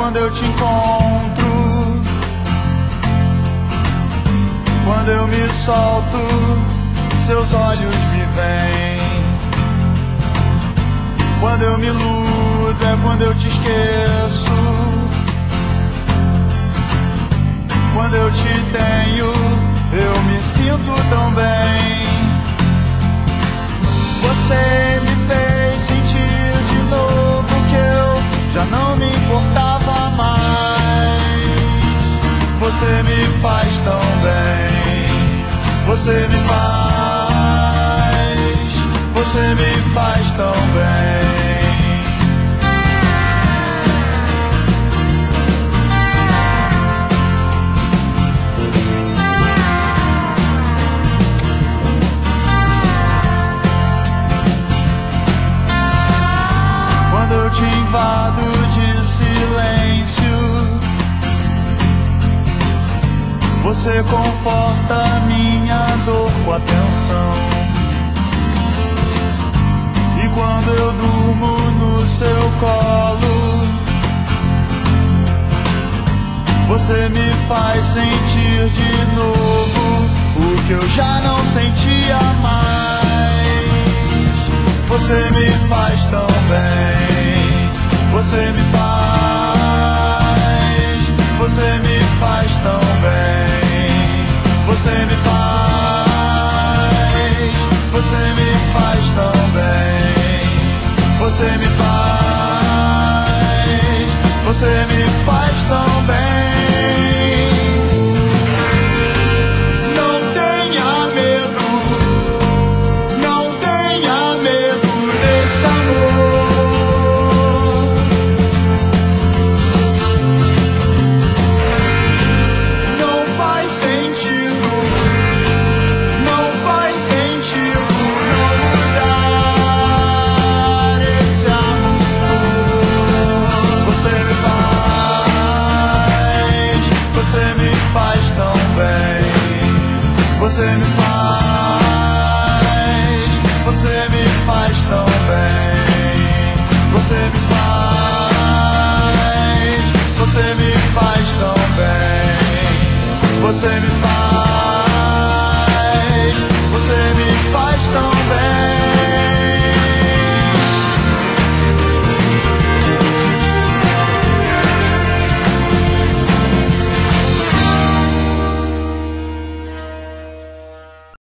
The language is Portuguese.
quando eu te encontro. Quando eu me solto, seus olhos me veem. Quando eu me iludo é quando eu te esqueço. Quando eu te tenho, eu me sinto tão bem. Você me fez sentir de novo que eu já não me importava mais. Você me faz tão bem. Você me faz tão bem. Quando eu te invado de silêncio, você conforta minha dor com atenção. E quando eu durmo no seu colo, você me faz sentir de novo o que eu já não sentia mais. Você me faz tão bem. Você me faz tão bem. Você me faz tão bem. Você me faz tão bem. Não tenha medo, não tenha medo desse amor. Não faz sentido não mudar esse amor. Você me faz tão bem. Você me faz tão bem. Você me faz tão bem. Você me